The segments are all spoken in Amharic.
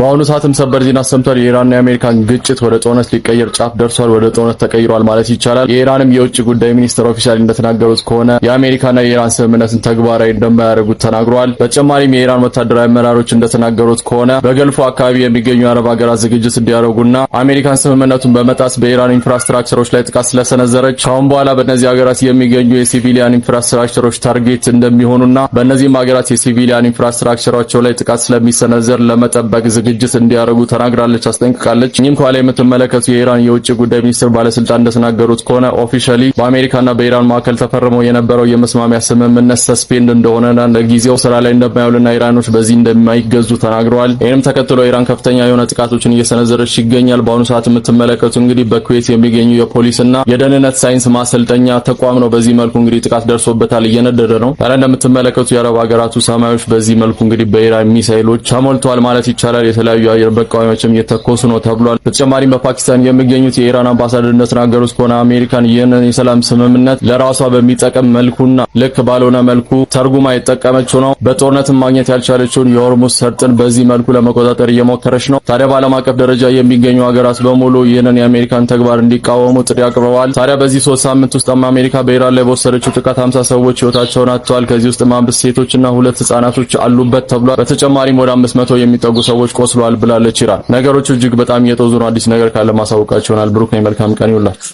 በአሁኑ ሰዓትም ሰበር ዜና ሰምቷል። የኢራንና የአሜሪካን ግጭት ወደ ጦርነት ሊቀየር ጫፍ ደርሷል። ወደ ጦርነት ተቀይሯል ማለት ይቻላል። የኢራንም የውጭ ጉዳይ ሚኒስትር ኦፊሻሊ እንደተናገሩት ከሆነ የአሜሪካና የኢራን ስምምነትን ተግባራዊ እንደማያደርጉት ተናግረዋል። በተጨማሪም የኢራን ወታደራዊ አመራሮች እንደተናገሩት ከሆነ በገልፉ አካባቢ የሚገኙ የአረብ ሀገራት ዝግጅት እንዲያደርጉና አሜሪካን ስምምነቱን በመጣስ በኢራን ኢንፍራስትራክቸሮች ላይ ጥቃት ስለሰነዘረች ካሁን በኋላ በእነዚህ ሀገራት የሚገኙ የሲቪሊያን ኢንፍራስትራክቸሮች ታርጌት እንደሚሆኑና በእነዚህም ሀገራት የሲቪሊያን ኢንፍራስትራክቸራቸው ላይ ጥቃት ስለሚሰነዘር ለመጠበቅ ዝግጅት እንዲያደርጉ ተናግራለች፣ አስጠንቅቃለች። እኚህም ከኋላ የምትመለከቱ የኢራን የውጭ ጉዳይ ሚኒስትር ባለስልጣን እንደተናገሩት ከሆነ ኦፊሻሊ በአሜሪካና በኢራን መካከል ተፈርመው የነበረው የመስማሚያ ስምምነት ሰስፔንድ እንደሆነና ለጊዜው ስራ ላይ እንደማይውልና ኢራኖች በዚህ እንደማይገዙ ተናግረዋል። ይህንም ተከትሎ ኢራን ከፍተኛ የሆነ ጥቃቶችን እየሰነዘረች ይገኛል። በአሁኑ ሰዓት የምትመለከቱ እንግዲህ በኩዌት የሚገኙ የፖሊስና የደህንነት ሳይንስ ማሰልጠኛ ተቋም ነው። በዚህ መልኩ እንግዲህ ጥቃት ደርሶበታል፣ እየነደደ ነው። ታዲያ እንደምትመለከቱ የአረብ ሀገራቱ ሰማዮች በዚህ መልኩ እንግዲህ በኢራን ሚሳኤሎች ተሞልተዋል ማለት ይቻላል። የተለያዩ አየር መቃወሚያዎችም እየተኮሱ ነው ተብሏል። በተጨማሪም በፓኪስታን የሚገኙት የኢራን አምባሳደር እንደተናገሩት ከሆነ አሜሪካን ይህንን የሰላም ስምምነት ለራሷ በሚጠቅም መልኩና ልክ ባልሆነ መልኩ ተርጉማ የተጠቀመችው ነው። በጦርነትም ማግኘት ያልቻለችውን የሆርሙዝ ሰርጥን በዚህ መልኩ ለመቆጣጠር እየሞከረች ነው። ታዲያ በዓለም አቀፍ ደረጃ የሚገኙ ሀገራት በሙሉ ይህንን የአሜሪካን ተግባር እንዲቃወሙ ጥሪ አቅርበዋል። ታዲያ በዚህ 3 ሳምንት ውስጥ አሜሪካ በኢራን ላይ በወሰደችው ጥቃት 50 ሰዎች ህይወታቸውን አጥተዋል። ከዚህ ውስጥ 5 ሴቶችና 2 ህጻናቶች አሉበት ተብሏል። በተጨማሪም ወደ 500 የሚጠጉ ሰዎች ቆስለዋል ብላለች ኢራን። ነገሮቹ እጅግ በጣም እየጦዙ ነው። አዲስ ነገር ካለ ማሳወቃችሁ ይሆናል። ብሩክ ነኝ። መልካም ቀን ይሁንላችሁ።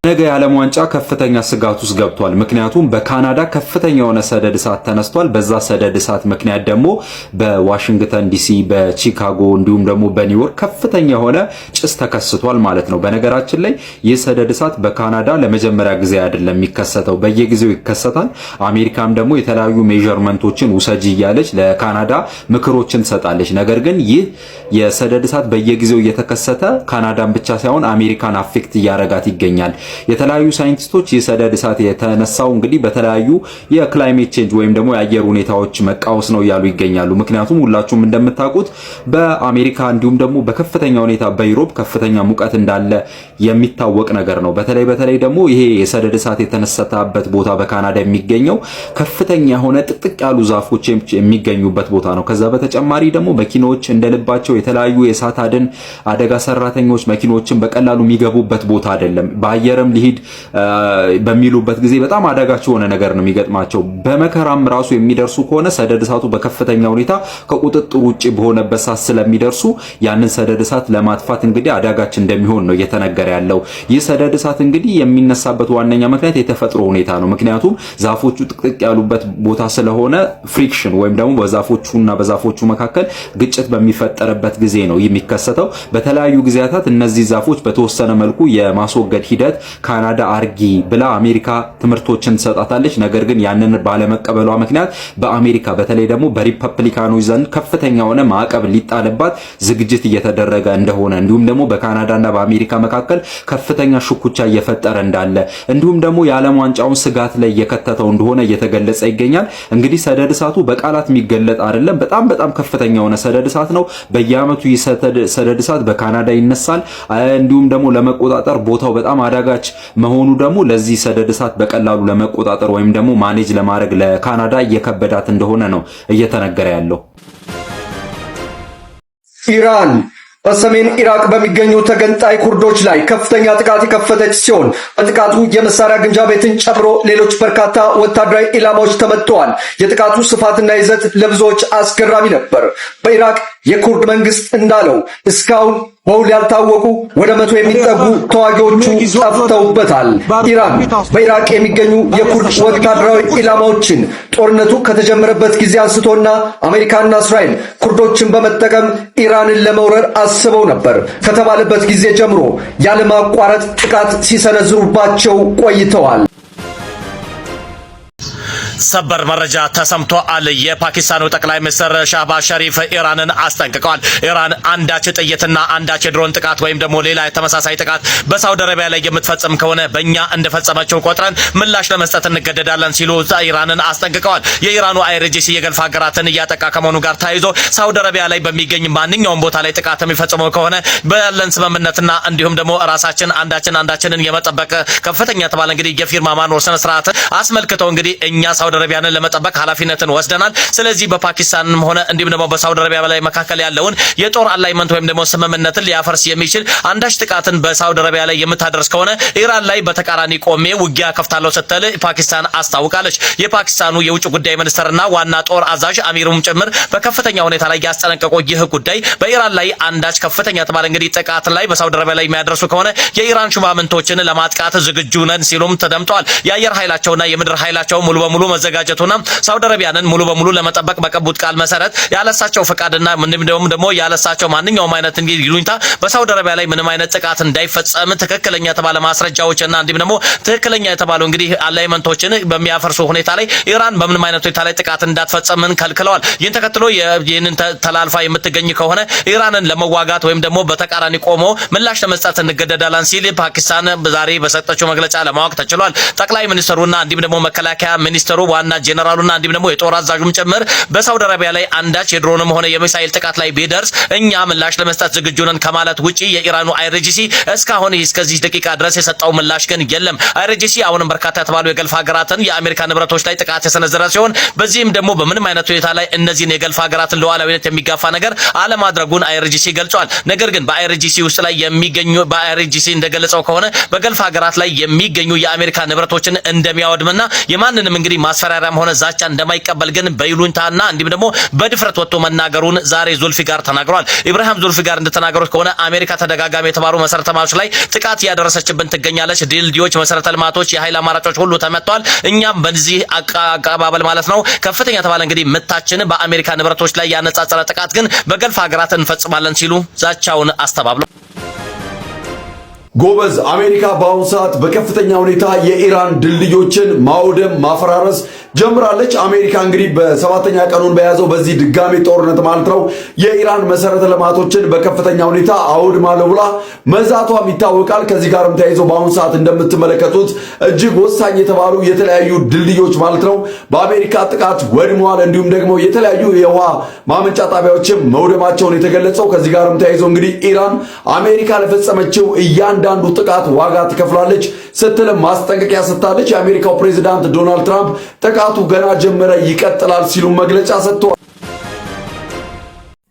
ነገ የዓለም ዋንጫ ከፍተኛ ስጋት ውስጥ ገብቷል። ምክንያቱም በካናዳ ከፍተኛ የሆነ ሰደድ እሳት ተነስቷል። በዛ ሰደድ እሳት ምክንያት ደግሞ በዋሽንግተን ዲሲ፣ በቺካጎ እንዲሁም ደግሞ በኒውዮርክ ከፍተኛ የሆነ ጭስ ተከስቷል ማለት ነው። በነገራችን ላይ ይህ ሰደድ እሳት በካናዳ ለመጀመሪያ ጊዜ አይደለም የሚከሰተው፣ በየጊዜው ይከሰታል። አሜሪካም ደግሞ የተለያዩ ሜዠርመንቶችን ውሰጂ እያለች ለካናዳ ምክሮችን ትሰጣለች። ነገር ግን ይህ የሰደድ እሳት በየጊዜው እየተከሰተ ካናዳን ብቻ ሳይሆን አሜሪካን አፌክት እያረጋት ይገኛል። የተለያዩ ሳይንቲስቶች የሰደድ እሳት የተነሳው እንግዲህ በተለያዩ የክላይሜት ቼንጅ ወይም ደግሞ የአየር ሁኔታዎች መቃወስ ነው እያሉ ይገኛሉ። ምክንያቱም ሁላችሁም እንደምታውቁት በአሜሪካ እንዲሁም ደግሞ በከፍተኛ ሁኔታ በዩሮፕ ከፍተኛ ሙቀት እንዳለ የሚታወቅ ነገር ነው። በተለይ ደግሞ ይሄ የሰደድ እሳት የተነሳበት ቦታ በካናዳ የሚገኘው ከፍተኛ የሆነ ጥቅጥቅ ያሉ ዛፎች የሚገኙበት ቦታ ነው። ከዛ በተጨማሪ ደግሞ መኪኖች እንደልባቸው የተለያዩ የእሳት አድን አደጋ ሰራተኞች መኪኖችን በቀላሉ የሚገቡበት ቦታ አይደለም። በአየርም ሊሄድ በሚሉበት ጊዜ በጣም አደጋች የሆነ ነገር ነው የሚገጥማቸው። በመከራም ራሱ የሚደርሱ ከሆነ ሰደድ እሳቱ በከፍተኛ ሁኔታ ከቁጥጥር ውጪ በሆነበት ሰዓት ስለሚደርሱ ያንን ሰደድ እሳት ለማጥፋት እንግዲህ አዳጋች እንደሚሆን ነው እየተነገረ ያለው። ይህ ሰደድ እሳት እንግዲህ የሚነሳበት ዋነኛ ምክንያት የተፈጥሮ ሁኔታ ነው። ምክንያቱም ዛፎቹ ጥቅጥቅ ያሉበት ቦታ ስለሆነ ፍሪክሽን ወይም ደግሞ በዛፎቹና በዛፎቹ መካከል ግጭት በሚፈጠርበት ጊዜ ነው የሚከሰተው። በተለያዩ ጊዜያት እነዚህ ዛፎች በተወሰነ መልኩ የማስወገድ ሂደት ካናዳ አርጊ ብላ አሜሪካ ትምህርቶችን ትሰጣታለች። ነገር ግን ያንን ባለመቀበሏ ምክንያት በአሜሪካ በተለይ ደግሞ በሪፐብሊካኖች ዘንድ ከፍተኛ የሆነ ማዕቀብ ሊጣልባት ዝግጅት እየተደረገ እንደሆነ እንዲሁም ደግሞ በካናዳና በአሜሪካ መካከል ከፍተኛ ሽኩቻ እየፈጠረ እንዳለ እንዲሁም ደግሞ የዓለም ዋንጫውን ስጋት ላይ እየከተተው እንደሆነ እየተገለጸ ይገኛል። እንግዲህ ሰደድ እሳቱ በቃላት የሚገለጥ አይደለም። በጣም ከፍተኛ የሆነ ሰደድ እሳት ነው። በየዓመቱ ሰደድ እሳት በካናዳ ይነሳል። እንዲሁም ደግሞ ለመቆጣጠር ቦታው በጣም አዳጋች መሆኑ ደግሞ ለዚህ ሰደድ እሳት በቀላሉ ለመቆጣጠር ወይም ደግሞ ማኔጅ ለማድረግ ለካናዳ እየከበዳት እንደሆነ ነው እየተነገረ ያለው። ኢራን በሰሜን ኢራቅ በሚገኙ ተገንጣይ ኩርዶች ላይ ከፍተኛ ጥቃት የከፈተች ሲሆን በጥቃቱ የመሳሪያ ግንጃ ቤትን ጨምሮ ሌሎች በርካታ ወታደራዊ ኢላማዎች ተመትተዋል። የጥቃቱ ስፋትና ይዘት ለብዙዎች አስገራሚ ነበር። በኢራቅ የኩርድ መንግስት እንዳለው እስካሁን በውል ያልታወቁ ወደ 100 የሚጠጉ ተዋጊዎቹ ጠፍተውበታል። ኢራን በኢራቅ የሚገኙ የኩርድ ወታደራዊ ኢላማዎችን ጦርነቱ ከተጀመረበት ጊዜ አንስቶና አሜሪካና እስራኤል ኩርዶችን በመጠቀም ኢራንን ለመውረር አስበው ነበር ከተባለበት ጊዜ ጀምሮ ያለማቋረጥ ጥቃት ሲሰነዝሩባቸው ቆይተዋል። ሰበር መረጃ ተሰምቷል። የፓኪስታኑ ጠቅላይ ሚኒስትር ሻህባዝ ሸሪፍ ኢራንን አስጠንቅቀዋል። ኢራን አንዳች ጥይትና አንዳች የድሮን ጥቃት ወይም ደግሞ ሌላ ተመሳሳይ ጥቃት በሳውዲ አረቢያ ላይ የምትፈጽም ከሆነ በእኛ እንደፈጸመችው ቆጥረን ምላሽ ለመስጠት እንገደዳለን ሲሉ ኢራንን አስጠንቅቀዋል። የኢራኑ አይርጂሲ የገልፍ ሀገራትን እያጠቃ ከመሆኑ ጋር ተያይዞ ሳውዲ አረቢያ ላይ በሚገኝ ማንኛውም ቦታ ላይ ጥቃት የሚፈጽመው ከሆነ ባለን ስምምነትና እንዲሁም ደግሞ ራሳችን አንዳችንን የመጠበቅ ከፍተኛ ተባለ እንግዲህ የፊርማ ማኖር ስነ ስርዓት አስመልክተው እንግዲህ እኛ ሳውዲ አረቢያን ለመጠበቅ ኃላፊነትን ወስደናል። ስለዚህ በፓኪስታንም ሆነ እንዲሁም ደግሞ በሳውዲ አረቢያ ላይ መካከል ያለውን የጦር አላይመንት ወይም ደግሞ ስምምነትን ሊያፈርስ የሚችል አንዳች ጥቃትን በሳውዲ አረቢያ ላይ የምታደርስ ከሆነ ኢራን ላይ በተቃራኒ ቆሜ ውጊያ ከፍታለሁ ስትል ፓኪስታን አስታውቃለች። የፓኪስታኑ የውጭ ጉዳይ ሚኒስትርና ዋና ጦር አዛዥ አሚሩም ጭምር በከፍተኛ ሁኔታ ላይ ያስጠነቀቀው ይህ ጉዳይ በኢራን ላይ አንዳች ከፍተኛ ተባለ እንግዲህ ጥቃት ላይ በሳውዲ አረቢያ ላይ የሚያደርሱ ከሆነ የኢራን ሹማምንቶችን ለማጥቃት ዝግጁ ነን ሲሉም ተደምጠዋል። የአየር ኃይላቸውና የምድር ኃይላቸው ሙሉ በሙሉ መዘጋጀቱና ሳውዲ አረቢያንን ሙሉ በሙሉ ለመጠበቅ በቀቡት ቃል መሰረት ያለሳቸው ፍቃድና እንዲሁም ደግሞ ያለሳቸው ማንኛውም አይነት እንግዲህ ይሉኝታ በሳውዲ አረቢያ ላይ ምንም አይነት ጥቃት እንዳይፈጸም ትክክለኛ የተባለ ማስረጃዎችና እንዲሁም ደግሞ ትክክለኛ የተባሉ እንግዲህ አላይመንቶችን በሚያፈርሱ ሁኔታ ላይ ኢራን በምንም አይነት ሁኔታ ላይ ጥቃት እንዳትፈጸምን ከልክለዋል። ይህን ተከትሎ ይህንን ተላልፋ የምትገኝ ከሆነ ኢራንን ለመዋጋት ወይም ደግሞ በተቃራኒ ቆሞ ምላሽ ለመስጠት እንገደዳለን ሲል ፓኪስታን ዛሬ በሰጠችው መግለጫ ለማወቅ ተችሏል። ጠቅላይ ሚኒስትሩና እንዲሁም ደግሞ መከላከያ ሚኒስትሩ ዋና ጄኔራሉና እንዲሁም ደግሞ የጦር አዛዡም ጭምር በሳውዲ አረቢያ ላይ አንዳች የድሮንም ሆነ የሚሳኤል ጥቃት ላይ ቢደርስ እኛ ምላሽ ለመስጠት ዝግጁ ነን ከማለት ውጪ የኢራኑ አይርጂሲ እስካሁን እስከዚህ ደቂቃ ድረስ የሰጠው ምላሽ ግን የለም። አይርጂሲ አሁንም በርካታ የተባሉ የገልፍ ሀገራትን የአሜሪካ ንብረቶች ላይ ጥቃት የሰነዘረ ሲሆን በዚህም ደግሞ በምንም አይነት ሁኔታ ላይ እነዚህን የገልፍ ሀገራትን ሉዓላዊነት የሚጋፋ ነገር አለማድረጉን አይርጂሲ ገልጿል። ነገር ግን በአይርጂሲ ውስጥ ላይ የሚገኙ በአይርጂሲ እንደገለጸው ከሆነ በገልፍ ሀገራት ላይ የሚገኙ የአሜሪካ ንብረቶችን እንደሚያወድምና የማንንም እንግዲህ ማስፈራሪያም ሆነ ዛቻ እንደማይቀበል ግን በይሉንታና እንዲሁም ደግሞ በድፍረት ወጥቶ መናገሩን ዛሬ ዙልፊጋር ተናግሯል። ኢብራሂም ዙልፊጋር እንደተናገሩት ከሆነ አሜሪካ ተደጋጋሚ የተባሉ መሰረተ ልማቶች ላይ ጥቃት ያደረሰችብን ትገኛለች። ድልድዮች፣ መሰረተ ልማቶች፣ የኃይል አማራጮች ሁሉ ተመቷል። እኛም በዚህ አቀባበል ማለት ነው ከፍተኛ የተባለ እንግዲህ ምታችን በአሜሪካ ንብረቶች ላይ ያነጻጸረ ጥቃት ግን በገልፍ ሀገራት እንፈጽማለን ሲሉ ዛቻውን አስተባብለው ጎበዝ አሜሪካ በአሁኑ ሰዓት በከፍተኛ ሁኔታ የኢራን ድልድዮችን ማውደም ማፈራረስ ጀምራለች። አሜሪካ እንግዲህ በሰባተኛ ቀኑን በያዘው በዚህ ድጋሜ ጦርነት ማለት ነው የኢራን መሰረተ ልማቶችን በከፍተኛ ሁኔታ አውድማለሁ ብላ መዛቷም ይታወቃል። ከዚህ ጋርም ተያይዞ በአሁኑ ሰዓት እንደምትመለከቱት እጅግ ወሳኝ የተባሉ የተለያዩ ድልድዮች ማለት ነው በአሜሪካ ጥቃት ወድመዋል። እንዲሁም ደግሞ የተለያዩ የውሃ ማመንጫ ጣቢያዎችም መውደማቸውን የተገለጸው። ከዚህ ጋርም ተያይዞ እንግዲህ ኢራን አሜሪካ ለፈጸመችው እያንዳንዱ ጥቃት ዋጋ ትከፍላለች ስትል ማስጠንቀቂያ ሰጥታለች። የአሜሪካው ፕሬዝዳንት ዶናልድ ትራምፕ ጥቃቱ ገና ጀመረ ይቀጥላል ሲሉ መግለጫ ሰጥተዋል።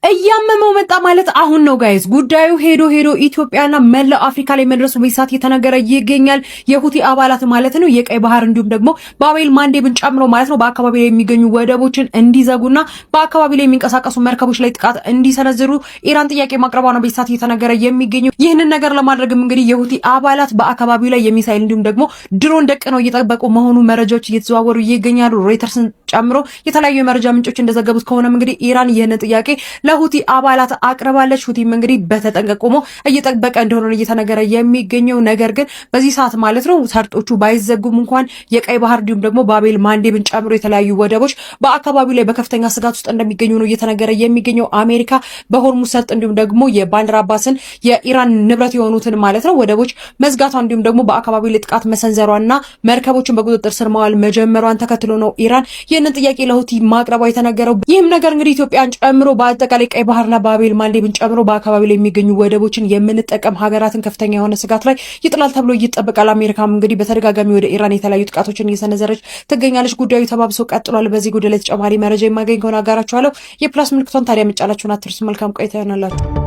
እያመመው መጣ ማለት አሁን ነው ጋይስ። ጉዳዩ ሄዶ ኢትዮጵያና መላው አፍሪካ ላይ መድረሱ በሳት የተነገረ ይገኛል። የሁቲ አባላት ማለት ነው የቀይ ባህር እንዲሁም ደግሞ ባቤል ማንዴብን ጨምሮ ማለት ነው በአካባቢ ላይ የሚገኙ ወደቦችን እንዲዘጉና በአካባቢ ላይ የሚንቀሳቀሱ መርከቦች ላይ ጥቃት እንዲሰነዝሩ ኢራን ጥያቄ ማቅረቧ ነው በሳት የተነገረ የሚገኘው። ይህንን ነገር ለማድረግም እንግዲህ የሁቲ አባላት በአካባቢው ላይ የሚሳይል እንዲሁም ደግሞ ድሮን ደቅነው እየጠበቁ መሆኑ መረጃዎች እየተዘዋወሩ ይገኛሉ። ሮይተርስን ጨምሮ የተለያዩ የመረጃ ምንጮች እንደዘገቡት ከሆነም እንግዲህ ኢራን ይህንን ጥያቄ ለሁቲ አባላት አቅርባለች። ሁቲም እንግዲህ በተጠንቀቅ ቆሞ እየጠበቀ እንደሆነ እየተነገረ የሚገኘው። ነገር ግን በዚህ ሰዓት ማለት ነው ሰርጦቹ ባይዘጉም እንኳን የቀይ ባህር እንዲሁም ደግሞ ባቤል ማንዴብን ጨምሮ የተለያዩ ወደቦች በአካባቢው ላይ በከፍተኛ ስጋት ውስጥ እንደሚገኙ ነው እየተነገረ የሚገኘው። አሜሪካ በሆርሙዝ ሰርጥ እንዲሁም ደግሞ የባንዲር አባስን የኢራን ንብረት የሆኑትን ማለት ነው ወደቦች መዝጋቷ እንዲሁም ደግሞ በአካባቢው ላይ ጥቃት መሰንዘሯና መርከቦችን በቁጥጥር ስር ማዋል መጀመሯን ተከትሎ ነው ኢራን ይህንን ጥያቄ ለሁቲ ማቅረቧ የተነገረው። ይህም ነገር እንግዲህ ኢትዮጵያን ጨምሮ በአጠቃላይ ቀይ ባህርና ባቤል ማንዴብን ጨምሮ በአካባቢው ላይ የሚገኙ ወደቦችን የምንጠቀም ሀገራትን ከፍተኛ የሆነ ስጋት ላይ ይጥላል ተብሎ ይጠበቃል። አሜሪካም እንግዲህ በተደጋጋሚ ወደ ኢራን የተለያዩ ጥቃቶችን እየሰነዘረች ትገኛለች። ጉዳዩ ተባብሶ ቀጥሏል። በዚህ ጉዳይ ላይ ተጨማሪ መረጃ የማገኝ ከሆነ አጋራችኋለሁ። የፕላስ ምልክቷን ታዲያ መጫላችሁን አትርሱ። መልካም ቆይታ ይሆናላችሁ።